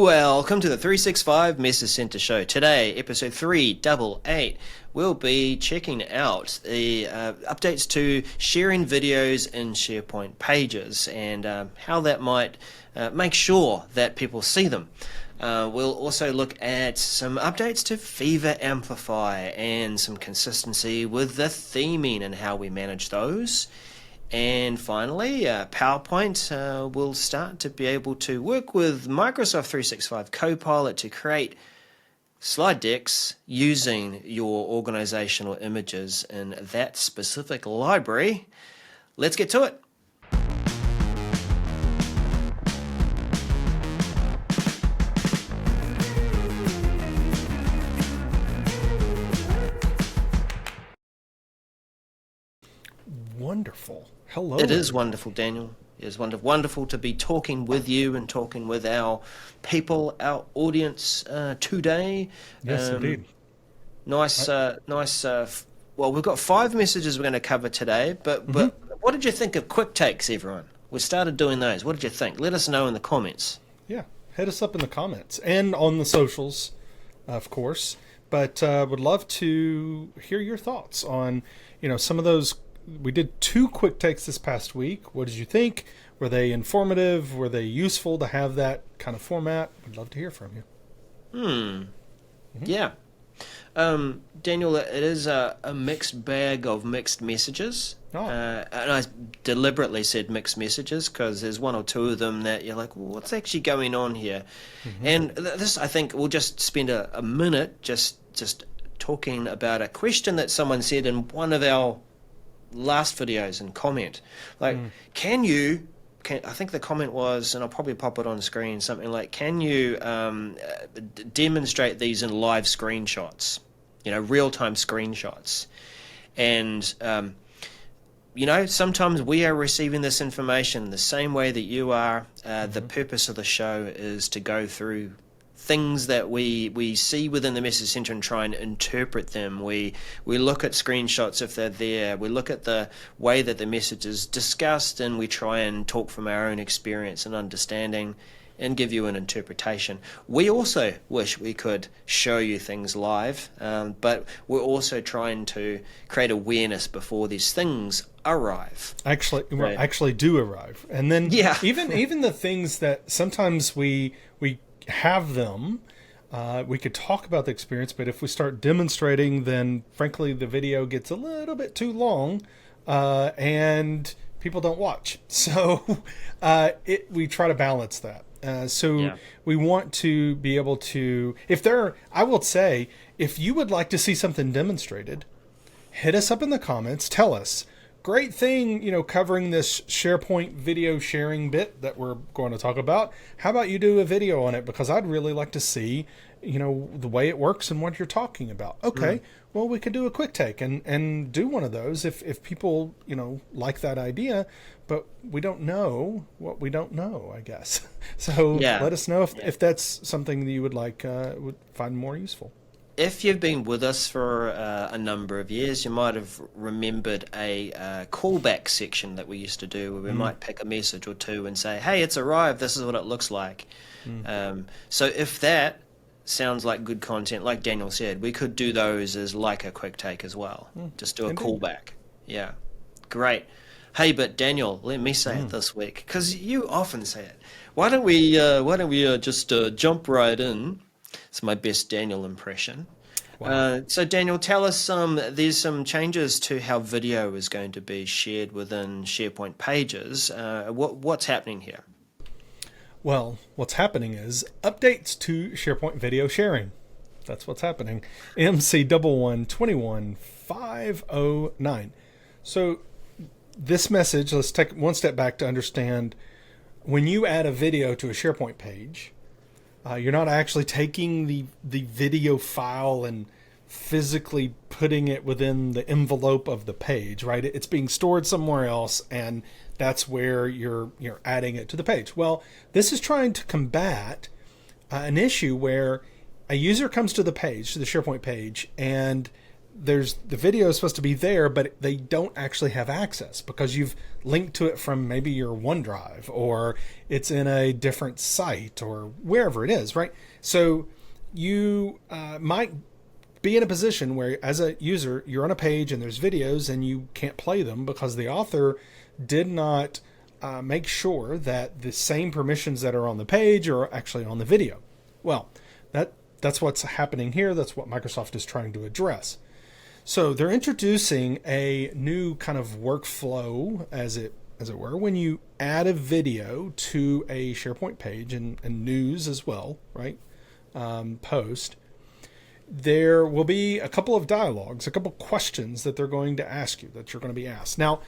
Welcome to the 365 Message Center Show. Today, episode 388, we'll be checking out the updates to sharing videos in SharePoint pages and how that might make sure that people see them. We'll also look at some updates to Viva Amplify and some consistency with the theming and how we manage those. And finally, PowerPoint will start to be able to work with Microsoft 365 Copilot to create slide decks using your organizational images in that specific library. Let's get to it. Wonderful. Hello. It is wonderful, Daniel. It is wonderful to be talking with you and talking with our people, our audience today. Yes, indeed. Nice. Well, we've got 5 messages we're going to cover today, but what did you think of quick takes, everyone? We started doing those. What did you think? Let us know in the comments. Yeah, hit us up in the comments and on the socials, of course. But would love to hear your thoughts on, some of those. We did 2 quick takes this past week. What did you think? Were they informative? Were they useful to have that kind of format? We'd love to hear from you. Yeah. Daniel, it is a mixed bag of mixed messages. And I deliberately said mixed messages because there's 1 or 2 of them that you're like, well, what's actually going on here? And this, I think, we'll just spend a minute just talking about a question that someone said in one of our last videos and comment. Like, I think the comment was, and I'll probably pop it on screen, something like, can you demonstrate these in live screenshots, real-time screenshots? And, sometimes we are receiving this information the same way that you are. The purpose of the show is to go through things that we see within the message center and try and interpret them. We look at screenshots if they're there. We look at the way that the message is discussed, and we try and talk from our own experience and understanding and give you an interpretation. We also wish we could show you things live, but we're also trying to create awareness before these things arrive. Actually do arrive. And then even the things that sometimes we have them, we could talk about the experience, but if we start demonstrating, then frankly the video gets a little bit too long and people don't watch. So we try to balance that. We want to be able to, I will say, if you would like to see something demonstrated, hit us up in the comments, tell us. Great thing, covering this SharePoint video sharing bit that we're going to talk about. How about you do a video on it? Because I'd really like to see, the way it works and what you're talking about. Okay, well, we could do a quick take and do one of those if people, like that idea, but we don't know what we don't know, I guess. So let us know if that's something that you would like, would find more useful. If you've been with us for a number of years, you might have remembered a callback section that we used to do where we might pick a message or 2 and say, hey, it's arrived, this is what it looks like. So if that sounds like good content, like Daniel said, we could do those as like a quick take as well. Just do a callback. Yeah, great. Hey, but Daniel, let me say it this week, because you often say it. Why don't we just jump right in? It's my best Daniel impression. Wow. So Daniel, tell us there's some changes to how video is going to be shared within SharePoint pages. What's happening here? Well, what's happening is updates to SharePoint video sharing. That's what's happening. MC1121509. So this message, let's take one step back to understand when you add a video to a SharePoint page, you're not actually taking the video file and physically putting it within the envelope of the page, right? It's being stored somewhere else, and that's where you're adding it to the page. Well, this is trying to combat an issue where a user comes to the page, to the SharePoint page, and the video is supposed to be there, but they don't actually have access because you've linked to it from maybe your OneDrive, or it's in a different site, or wherever it is, right? So you might be in a position where, as a user, you're on a page and there's videos and you can't play them because the author did not make sure that the same permissions that are on the page are actually on the video. Well, that's what's happening here. That's what Microsoft is trying to address. So they're introducing a new kind of workflow, as it were, when you add a video to a SharePoint page and news as well, right? Post. There will be a couple of dialogues, a couple questions that they're going to ask you, that you're going to be asked. Now,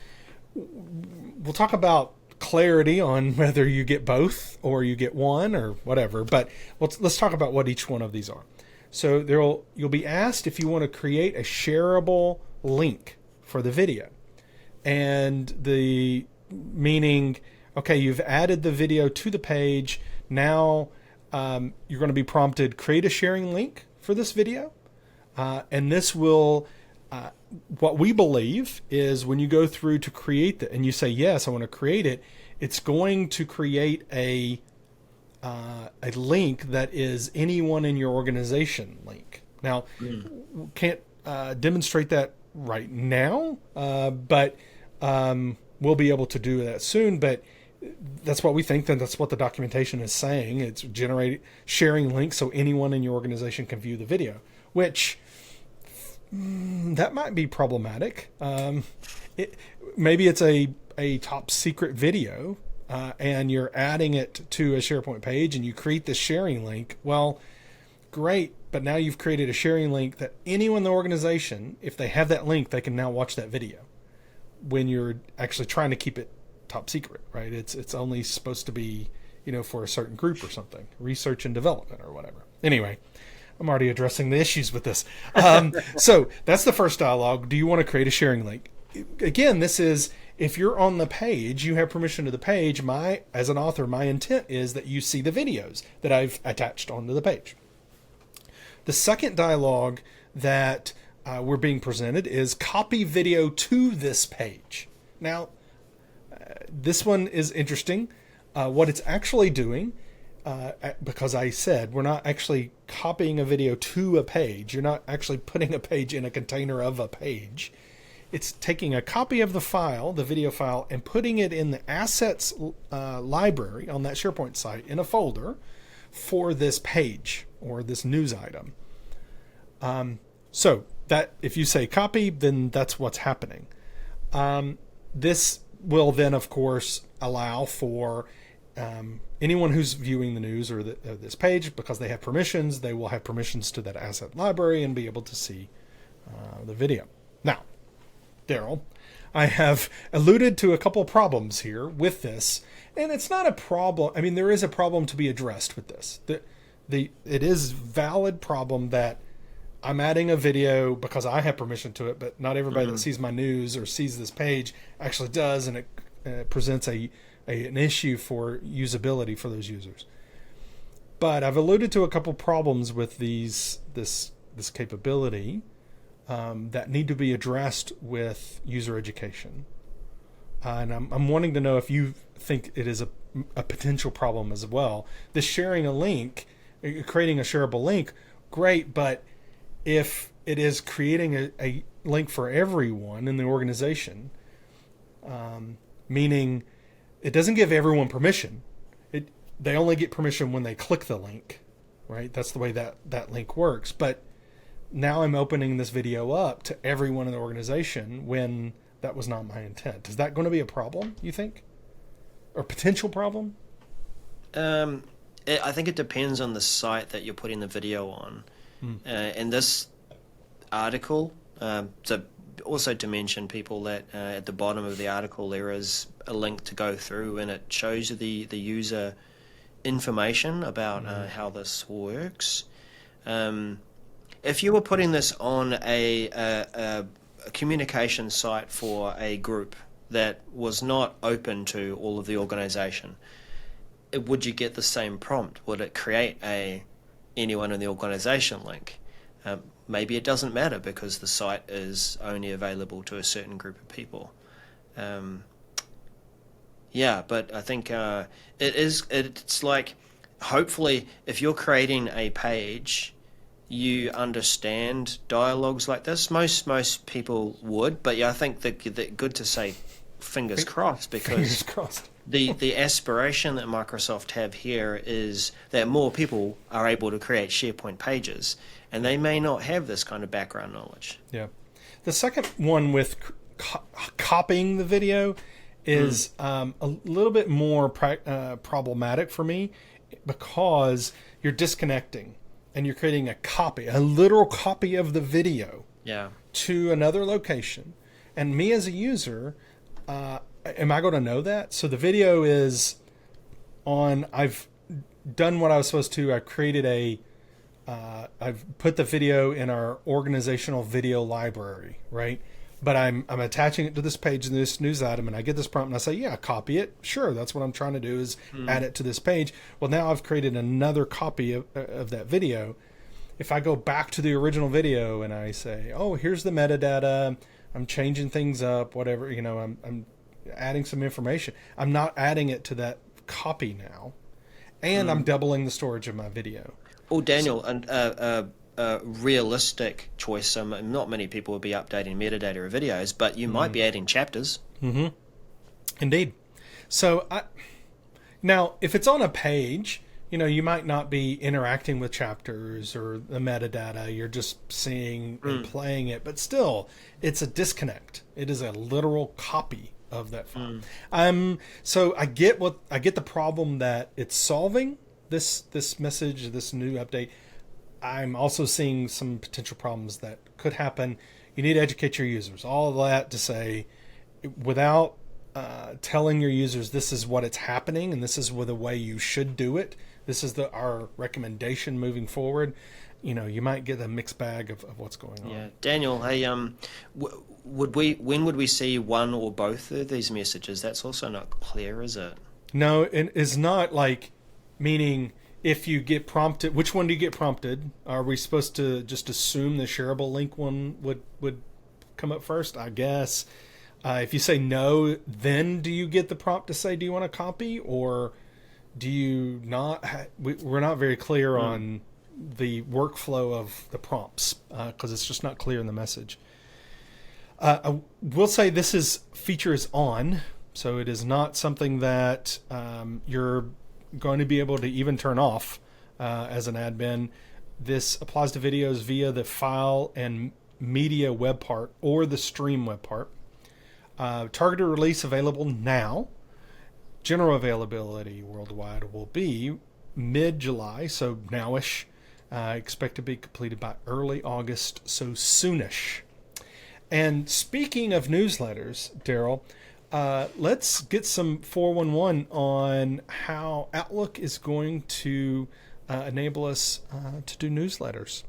we'll talk about clarity on whether you get both or you get one or whatever, but let's talk about what each one of these are. So you'll be asked if you want to create a shareable link for the video, and the meaning, okay, you've added the video to the page. Now you're going to be prompted, create a sharing link for this video, and this will what we believe is when you go through to create and you say, yes, I want to create it, it's going to create a link that is anyone in your organization link. Now, can't demonstrate that right now, but we'll be able to do that soon. But that's what we think, and that's what the documentation is saying. It's sharing links so anyone in your organization can view the video, which that might be problematic. Maybe it's a top secret video, and you're adding it to a SharePoint page and you create the sharing link. Well, great, but now you've created a sharing link that anyone in the organization, if they have that link, they can now watch that video when you're actually trying to keep it top secret, right? It's only supposed to be, for a certain group or something, research and development or whatever. Anyway, I'm already addressing the issues with this. So that's the first dialogue. Do you want to create a sharing link? Again, this is, if you're on the page, you have permission to the page. As an author, my intent is that you see the videos that I've attached onto the page. The second dialogue that we're being presented is copy video to this page. Now, this one is interesting. What it's actually doing, because I said we're not actually copying a video to a page. You're not actually putting a page in a container of a page. It's taking a copy of the file, the video file, and putting it in the assets library on that SharePoint site in a folder for this page or this news item. So that if you say copy, then that's what's happening. This will then, of course, allow for anyone who's viewing the news or this page, because they have permissions, they will have permissions to that asset library and be able to see the video. Now, Daryl, I have alluded to a couple problems here with this, and it's not a problem. I mean, there is a problem to be addressed with this. It is a valid problem that I'm adding a video because I have permission to it, but not everybody that sees my news or sees this page actually does, and it presents an issue for usability for those users. But I've alluded to a couple problems with this capability that need to be addressed with user education. And I'm wanting to know if you think it is a potential problem as well. This sharing a link, creating a shareable link, great, but if it is creating a link for everyone in the organization, meaning it doesn't give everyone permission. They only get permission when they click the link, right? That's the way that link works. But now I'm opening this video up to everyone in the organization when that was not my intent. Is that going to be a problem, you think? Or potential problem? I think it depends on the site that you're putting the video on. In this article, so also to mention people that at the bottom of the article there is a link to go through, and it shows you the user information about how this works. If you were putting this on a communication site for a group that was not open to all of the organization, would you get the same prompt? Would it create anyone in the organization link? Maybe it doesn't matter because the site is only available to a certain group of people. Yeah, but I think it's like, hopefully, if you're creating a page, you understand dialogues like this. Most people would, but yeah, I think that good to say fingers crossed, because fingers crossed. the aspiration that Microsoft have here is that more people are able to create SharePoint pages, and they may not have this kind of background knowledge. Yeah. The second one with copying the video is a little bit more problematic for me, because you're disconnecting and you're creating a literal copy of the video to another location. And me as a user, am I going to know that? So the video is on, I've done what I was supposed to. I created I've put the video in our organizational video library, right? But I'm attaching it to this page in this news item, and I get this prompt and I say, yeah, copy it. Sure, that's what I'm trying to do, is add it to this page. Well, now I've created another copy of that video. If I go back to the original video and I say, oh, here's the metadata, I'm changing things up, whatever, I'm adding some information. I'm not adding it to that copy now, and I'm doubling the storage of my video. Oh, Daniel, realistic choice. Not many people will be updating metadata of videos, but you might be adding chapters. Indeed. So now, if it's on a page, you might not be interacting with chapters or the metadata. You're just seeing and playing it, but still, it's a disconnect. It is a literal copy of that file. So I get the problem that it's solving. This message, this new update. I'm also seeing some potential problems that could happen. You need to educate your users. All of that to say, without telling your users this is what it's happening and this is the way you should do it. This is our recommendation moving forward. You might get a mixed bag of what's going on. Yeah, Daniel. Hey, when would we see one or both of these messages? That's also not clear, is it? No, it's not like, meaning, if you get prompted, which one do you get prompted? Are we supposed to just assume the shareable link one would come up first? I guess. If you say no, then do you get the prompt to say, do you want to copy? Or do you not? We're not very clear on the workflow of the prompts, because it's just not clear in the message. I will say this feature is on, so it is not something that you're going to be able to even turn off as an admin. This applies to videos via the file and media web part or the stream web part. Targeted release available now. General availability worldwide will be mid-July, so nowish. Expect to be completed by early August, so soonish. And speaking of newsletters, Daryl, let's get some 411 on how Outlook is going to enable us to do newsletters.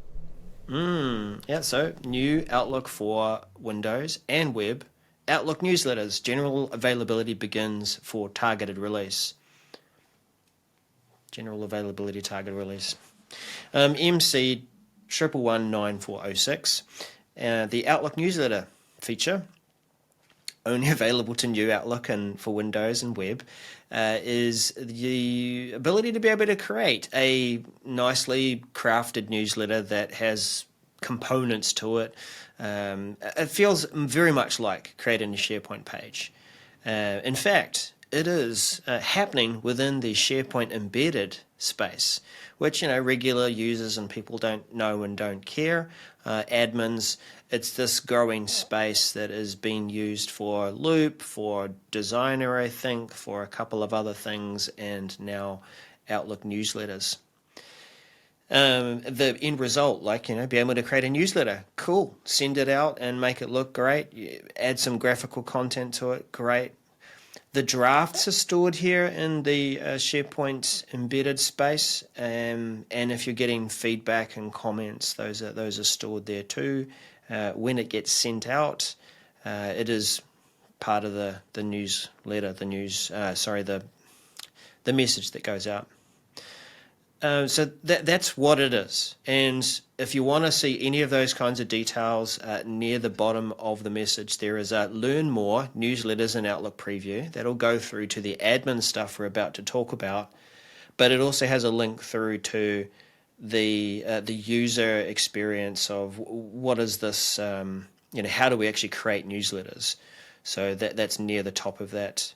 Yeah, so new Outlook for Windows and web. Outlook newsletters. General availability begins for targeted release. General availability targeted release. MC 1119406. The Outlook newsletter feature, only available to new Outlook and for Windows and web, is the ability to be able to create a nicely crafted newsletter that has components to it. It feels very much like creating a SharePoint page. In fact, it is happening within the SharePoint embedded space, which regular users and people don't know and don't care. Admins, it's this growing space that is being used for Loop, for Designer, I think, for a couple of other things, and now Outlook newsletters. The end result, be able to create a newsletter, cool, send it out and make it look great, add some graphical content to it, great. The drafts are stored here in the SharePoint embedded space, and if you're getting feedback and comments, those are stored there too. When it gets sent out, it is part of the newsletter, the message that goes out. So that's what it is. And if you want to see any of those kinds of details, near the bottom of the message, there is a Learn More, Newsletters and Outlook Preview. That'll go through to the admin stuff we're about to talk about. But it also has a link through to the user experience of what is this, how do we actually create newsletters? So that's near the top of that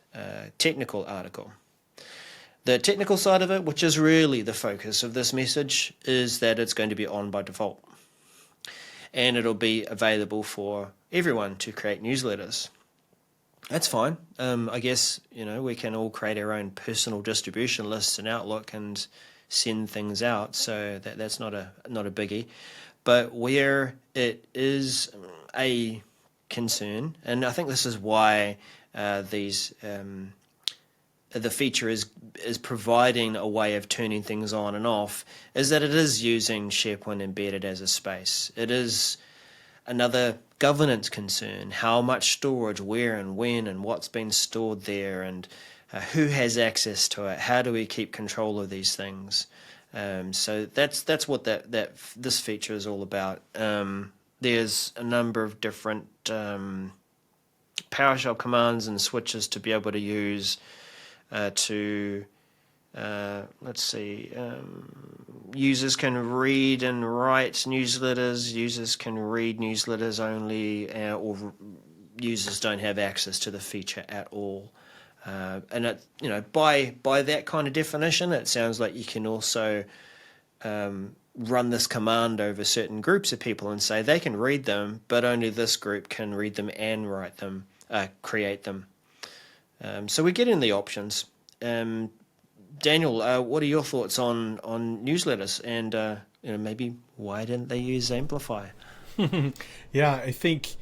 technical article. The technical side of it, which is really the focus of this message, is that it's going to be on by default. And it'll be available for everyone to create newsletters. That's fine. I guess, we can all create our own personal distribution lists in Outlook and send things out, so that's not a biggie. But where it is a concern, and I think this is why the feature is providing a way of turning things on and off, is that it is using SharePoint embedded as a space. It is another governance concern: how much storage, where and when, and what's been stored there, and who has access to it. How do we keep control of these things? So that's what this feature is all about. There's a number of different PowerShell commands and switches to be able to use users can read and write newsletters, users can read newsletters only, or users don't have access to the feature at all. And by that kind of definition, it sounds like you can also run this command over certain groups of people and say they can read them, but only this group can read them and write them, create them. So we're getting the options. Daniel, what are your thoughts on newsletters, and maybe why didn't they use Amplify? Yeah, I think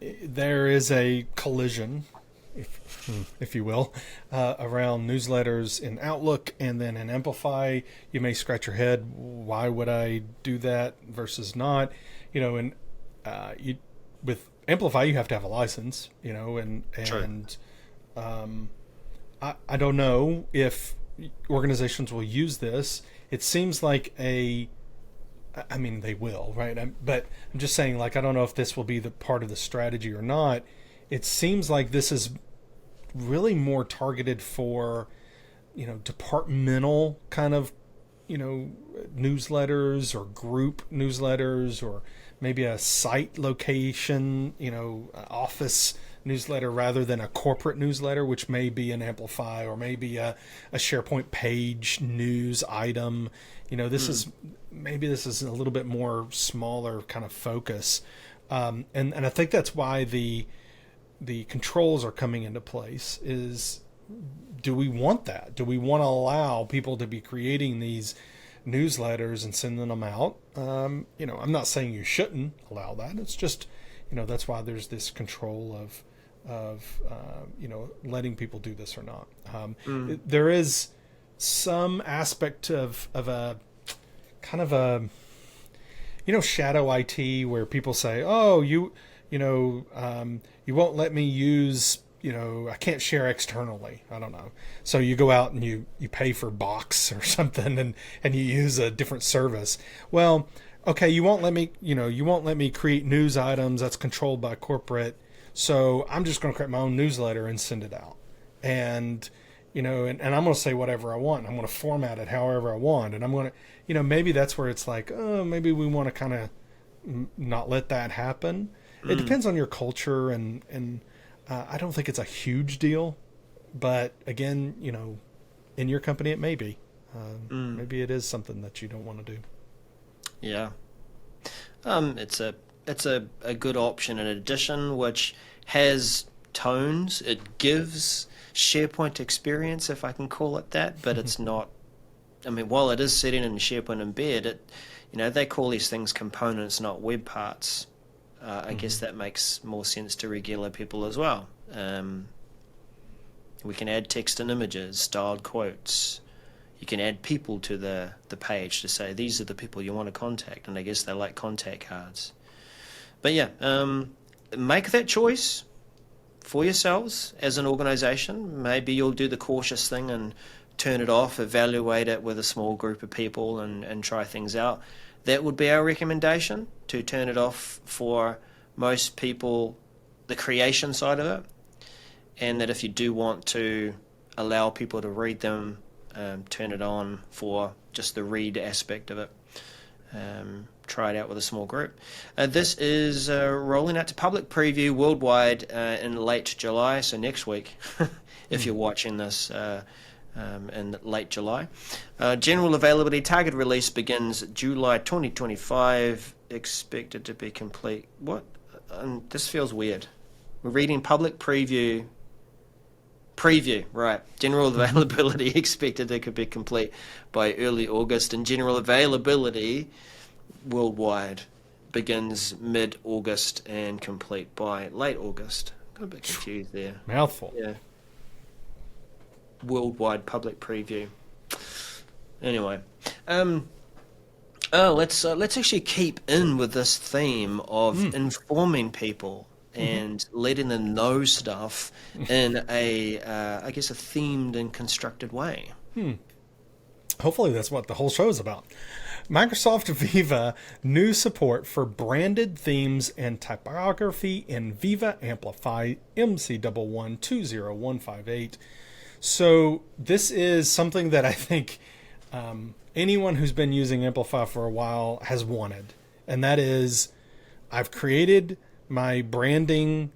there is a collision, if you will, around newsletters in Outlook and then in Amplify. You may scratch your head, why would I do that versus not? And with Amplify, you have to have a license, and I don't know if organizations will use this. It seems like they will, right? But I'm just saying, I don't know if this will be the part of the strategy or not. It seems like this is really more targeted for, departmental kind of, newsletters or group newsletters, or maybe a site location, office newsletter rather than a corporate newsletter, which may be an Amplify or maybe a SharePoint page news item. This is a little bit more smaller kind of focus. And I think that's why the controls are coming into place. Is, do we want that? Do we want to allow people to be creating these newsletters and sending them out? I'm not saying you shouldn't allow that. It's just, that's why there's this control of letting people do this or not. There is some aspect of a kind of a, shadow IT, where people say, oh, you won't let me use, I can't share externally. I don't know. So you go out and you pay for Box or something, and you use a different service. Well, okay, you won't let me create news items that's controlled by corporate. So I'm just going to create my own newsletter and send it out. And, and I'm going to say whatever I want. I'm going to format it however I want. And I'm going to, maybe that's where it's like, oh, maybe we want to kind of not let that happen. It depends on your culture, and I don't think it's a huge deal. But again, in your company, it may be. Maybe it is something that you don't want to do. Yeah. It's a good option in addition, which has tones. It gives SharePoint experience, if I can call it that, but it's not. While it is sitting in SharePoint embed, they call these things components, not web parts. I guess that makes more sense to regular people as well. We can add text and images, styled quotes. You can add people to the page to say these are the people you want to contact, and I guess they like contact cards. But yeah, make that choice for yourselves as an organization. Maybe you'll do the cautious thing and turn it off, evaluate it with a small group of people and try things out. That would be our recommendation, to turn it off for most people, the creation side of it, and that if you do want to allow people to read them, turn it on for just the read aspect of it. Try it out with a small group. This is rolling out to public preview worldwide in late July, so next week, if you're watching this in late July. General availability, target release begins July 2025, expected to be complete. What? This feels weird. We're reading public preview, right. General availability expected to be complete by early August, and general availability worldwide begins mid-August and complete by late August. Got a bit confused there. Mouthful. Yeah. Worldwide public preview. Anyway, let's actually keep in with this theme of informing people and letting them know stuff in a, I guess, a themed and constructed way. Hopefully that's what the whole show is about. Microsoft Viva, new support for branded themes and typography in Viva Amplify MC1120158. So this is something that I think anyone who's been using Amplify for a while has wanted. And that is, I've created my branding,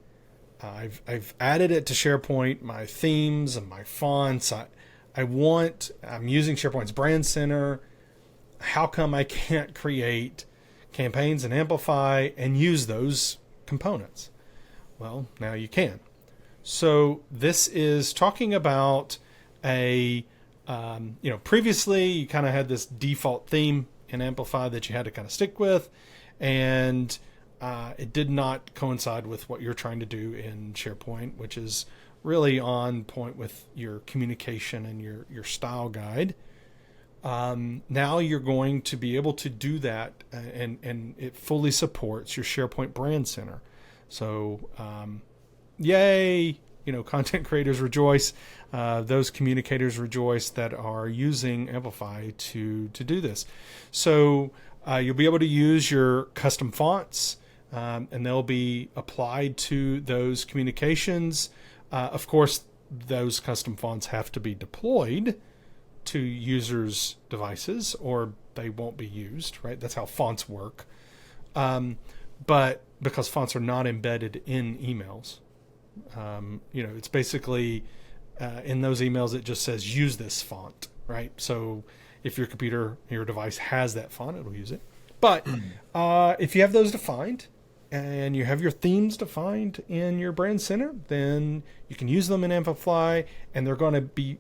I've added it to SharePoint, my themes and my fonts. I'm using SharePoint's Brand Center. How come I can't create campaigns in Amplify and use those components? Well, now you can. So this is talking about previously you kind of had this default theme in Amplify that you had to kind of stick with, and it did not coincide with what you're trying to do in SharePoint, which is really on point with your communication and your style guide. Now you're going to be able to do that, and it fully supports your SharePoint Brand Center. So, yay! Content creators rejoice. Those communicators rejoice that are using Amplify to do this. So you'll be able to use your custom fonts, and they'll be applied to those communications. Of course, those custom fonts have to be deployed to users' devices, or they won't be used, right? That's how fonts work. But because fonts are not embedded in emails, it's basically in those emails it just says use this font, right? So if your device has that font, it'll use it. But if you have those defined and you have your themes defined in your Brand Center, then you can use them in Amplify, and they're going to be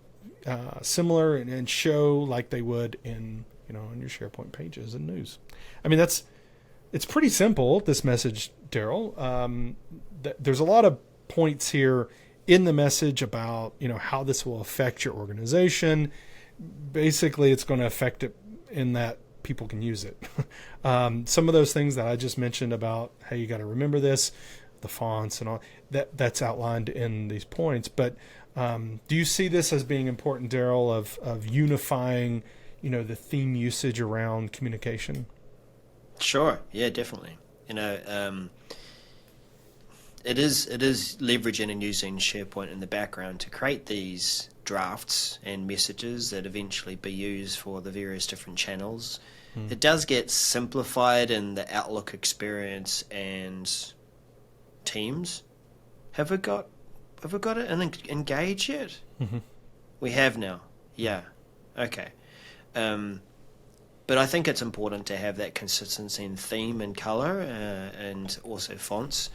similar and show like they would in your SharePoint pages and news. I mean, it's pretty simple, this message, Daryl. There's a lot of points here in the message about how this will affect your organization. Basically, it's going to affect it in that people can use it. Some of those things that I just mentioned about, hey, you got to remember this, the fonts and all that's outlined in these points. But do you see this as being important, Daryl, of unifying the theme usage around communication? Sure. Yeah, definitely. It is leveraging and using SharePoint in the background to create these drafts and messages that eventually be used for the various different channels. It does get simplified in the Outlook experience and Teams. Have we got it in Engage yet? We have now. Yeah. Okay. But I think it's important to have that consistency in theme and color and also fonts.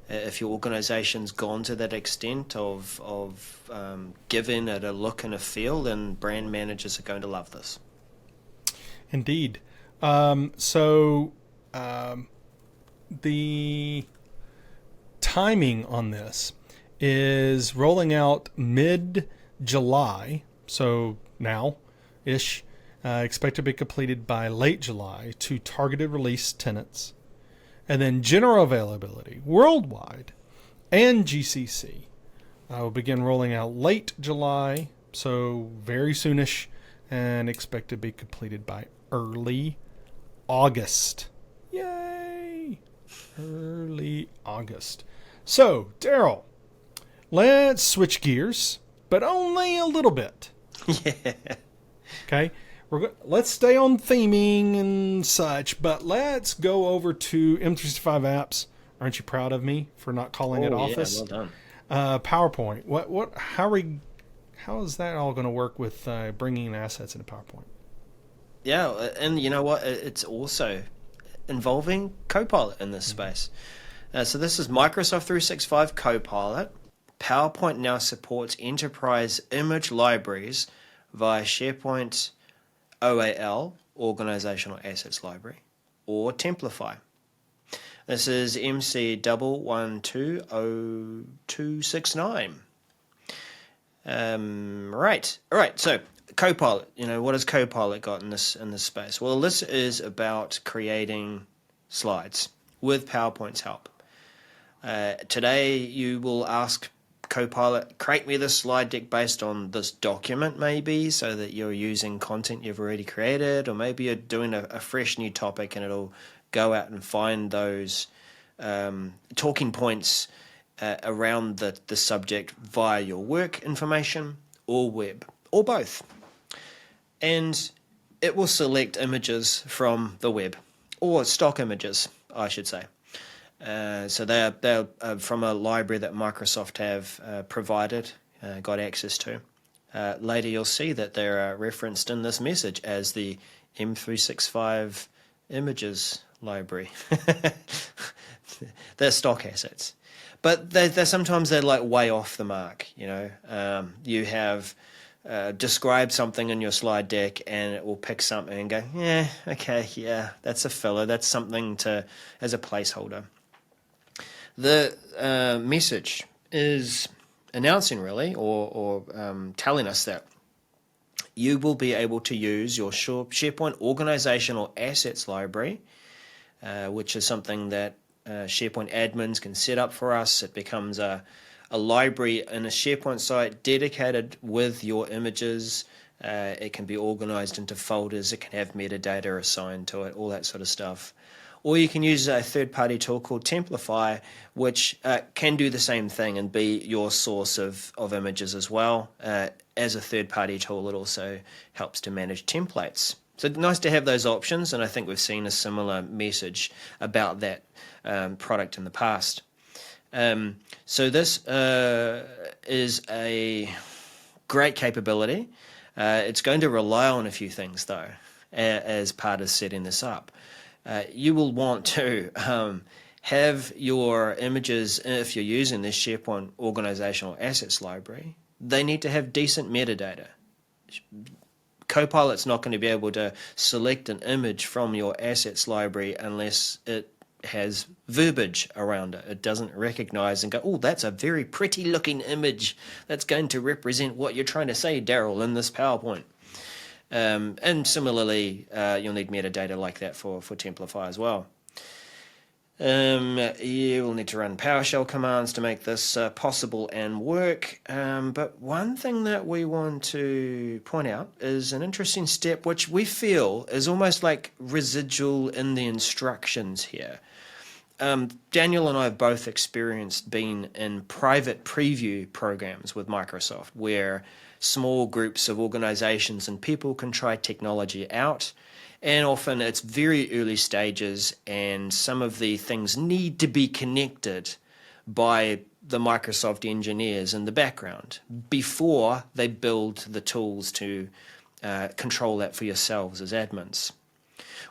If your organization's gone to that extent of giving it a look and a feel, then brand managers are going to love this. Indeed. So the timing on this is rolling out mid-July, so now-ish, expect to be completed by late July to targeted release tenants. And then general availability worldwide and GCC will begin rolling out late July, So very soonish, and expect to be completed by early August. Yay! Early August. So, Daryl, let's switch gears, but only a little bit. Yeah. Okay? Let's stay on theming and such, but let's go over to M365 apps. Aren't you proud of me for not calling it Office? Yeah, well done. PowerPoint. How is that all going to work with bringing assets into PowerPoint? Yeah, and you know what? It's also involving Copilot in this space. So this is Microsoft 365 Copilot. PowerPoint now supports enterprise image libraries via SharePoint OAL, Organizational Assets Library, or Templafy. This is MC11200269. Right. All right. So Copilot. What has Copilot got in this space? Well, this is about creating slides with PowerPoint's help. Today, you will ask Copilot, create me this slide deck based on this document, maybe, so that you're using content you've already created, or maybe you're doing a fresh new topic, and it'll go out and find those talking points around the subject via your work information or web, or both. And it will select images from the web, or stock images, I should say. So they're from a library that Microsoft have provided, got access to. Later you'll see that they're referenced in this message as the M365 images library. They're stock assets. But they're sometimes they're like way off the mark, You have described something in your slide deck, and it will pick something and go, that's a filler. That's something as a placeholder. The message is announcing, really, or telling us that you will be able to use your SharePoint Organizational Assets Library, which is something that SharePoint admins can set up for us. It becomes a library in a SharePoint site dedicated with your images. It can be organized into folders. It can have metadata assigned to it, all that sort of stuff. Or you can use a third-party tool called Templafy, which can do the same thing and be your source of images as well. As a third-party tool, it also helps to manage templates. So nice to have those options, and I think we've seen a similar message about that product in the past. So this is a great capability. It's going to rely on a few things, though, as part of setting this up. You will want to have your images, if you're using this SharePoint Organizational Assets Library, they need to have decent metadata. Copilot's not going to be able to select an image from your assets library unless it has verbiage around it. It doesn't recognize and go, oh, that's a very pretty looking image that's going to represent what you're trying to say, Daryl, in this PowerPoint. And similarly, you'll need metadata like that for Templafy as well. You will need to run PowerShell commands to make this possible and work. But one thing that we want to point out is an interesting step which we feel is almost like residual in the instructions here. Daniel and I have both experienced being in private preview programs with Microsoft where small groups of organizations and people can try technology out, and often it's very early stages and some of the things need to be connected by the Microsoft engineers in the background before they build the tools to control that for yourselves as admins.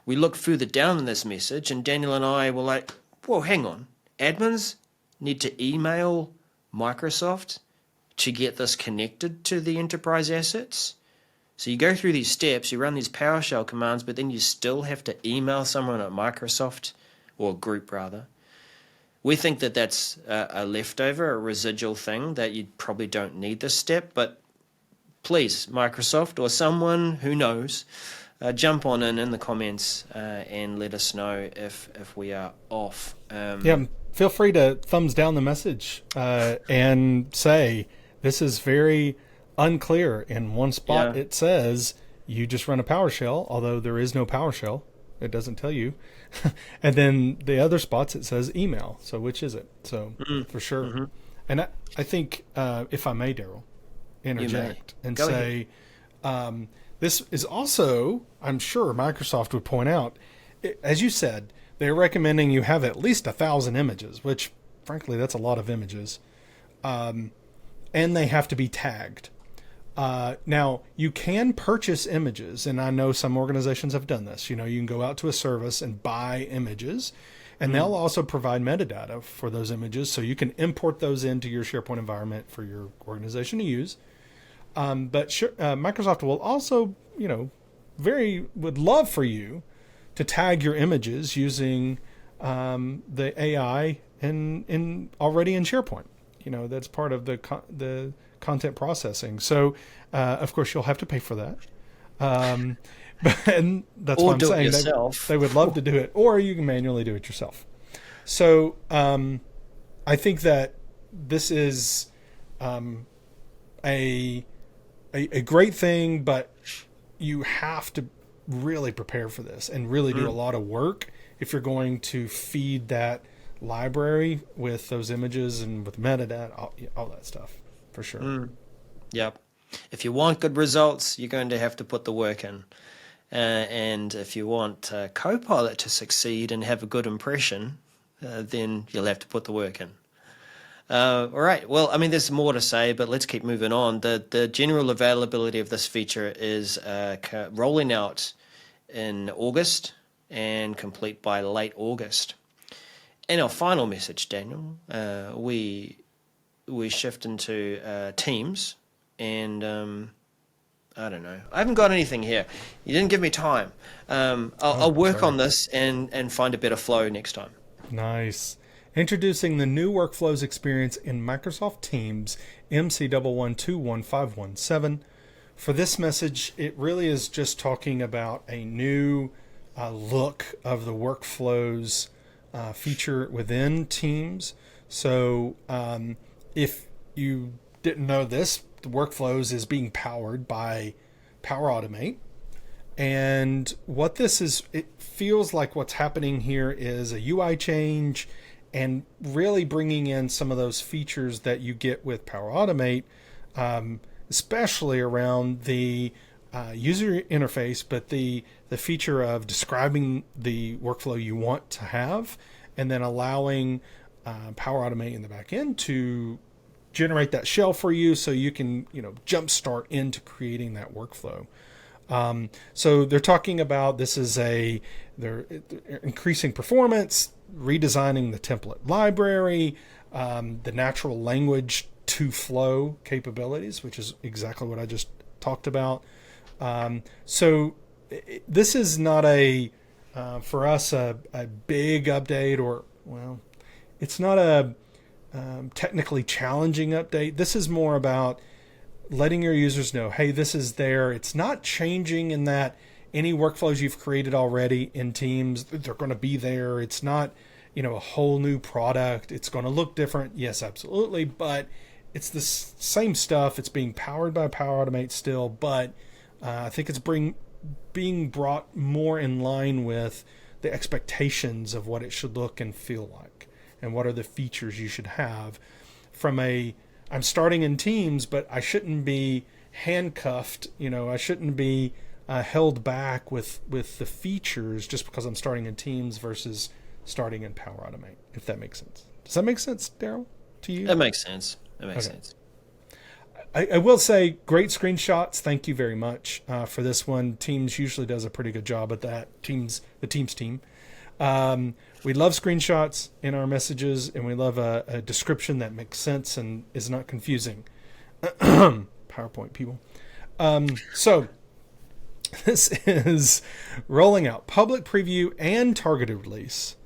We looked further down in this message and Daniel and I were like, well, hang on, admins need to email Microsoft to get this connected to the enterprise assets? So you go through these steps, you run these PowerShell commands, but then you still have to email someone at Microsoft, or group rather. We think that that's a leftover, a residual thing, that you probably don't need this step, but please, Microsoft or someone who knows, jump on in the comments and let us know if we are off. Feel free to thumbs down the message and say, this is very unclear. In one spot, it says you just run a PowerShell, although there is no PowerShell. It doesn't tell you. And then the other spots, it says email. So which is it? So for sure. Mm-hmm. And I think, if I may, Daryl, interject and Go say, this is also, I'm sure Microsoft would point out, as you said, they're recommending you have at least 1,000 images, which frankly, that's a lot of images. And they have to be tagged. Now, you can purchase images, and I know some organizations have done this. You know, you can go out to a service and buy images, and they'll also provide metadata for those images, so you can import those into your SharePoint environment for your organization to use. But Microsoft will also, would love for you to tag your images using the AI already in SharePoint. That's part of the content processing. So, of course, you'll have to pay for that. And that's what I'm saying. They would love to do it, or you can manually do it yourself. So, I think that this is a great thing, but you have to really prepare for this and really do a lot of work if you're going to feed that library with those images and with metadata, all that stuff, for sure. Yep. If you want good results, you're going to have to put the work in. And if you want Copilot to succeed and have a good impression, then you'll have to put the work in. All right. Well, I mean, there's more to say, but let's keep moving on. The general availability of this feature is rolling out in August and complete by late August. And our final message, Daniel, we shift into Teams, and I don't know. I haven't got anything here. You didn't give me time. I'll work on this and find a better flow next time. Nice. Introducing the new workflows experience in Microsoft Teams, MC1121517. For this message, it really is just talking about a new look of the workflows feature within Teams. So if you didn't know this, the workflows is being powered by Power Automate. And what this is, it feels like what's happening here is a UI change and really bringing in some of those features that you get with Power Automate, especially around the user interface, but the feature of describing the workflow you want to have, and then allowing Power Automate in the back end to generate that shell for you, so you can jumpstart into creating that workflow. So they're talking about this is they're increasing performance, redesigning the template library, the natural language to flow capabilities, which is exactly what I just talked about. So this is not for us a big update, or it's not a technically challenging update. This is more about letting your users know, hey, this is there. It's not changing in that any workflows you've created already in Teams, they're going to be there. It's not, a whole new product. It's going to look different. Yes, absolutely. But it's the same stuff. It's being powered by Power Automate still, but I think it's being brought more in line with the expectations of what it should look and feel like, and what are the features you should have from I'm starting in Teams, but I shouldn't be handcuffed. I shouldn't be held back with the features just because I'm starting in Teams versus starting in Power Automate, if that makes sense. Does that make sense, Daryl, to you? That makes sense. Sense. I will say, great screenshots. Thank you very much for this one. Teams usually does a pretty good job at that. The Teams team. We love screenshots in our messages, and we love a description that makes sense and is not confusing. PowerPoint people. So this is rolling out public preview and targeted release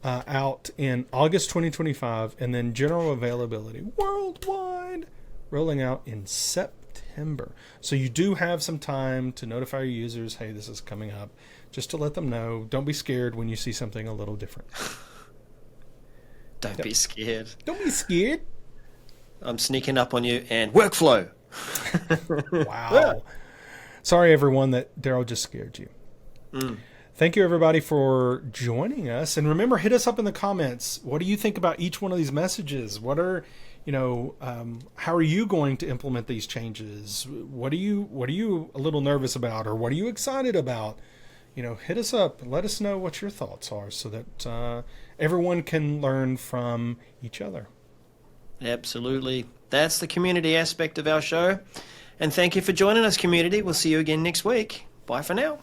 out in August 2025, and then general availability worldwide rolling out in September. So you do have some time to notify your users, hey, this is coming up, just to let them know. Don't be scared when you see something a little different. Don't be scared. Don't be scared. I'm sneaking up on you, and workflow. Wow. Sorry, everyone, that Daryl just scared you. Thank you, everybody, for joining us. And remember, hit us up in the comments. What do you think about each one of these messages? What are, how are you going to implement these changes? What are you a little nervous about, or what are you excited about? Hit us up and let us know what your thoughts are, so that everyone can learn from each other. Absolutely. That's the community aspect of our show. And thank you for joining us, community. We'll see you again next week. Bye for now.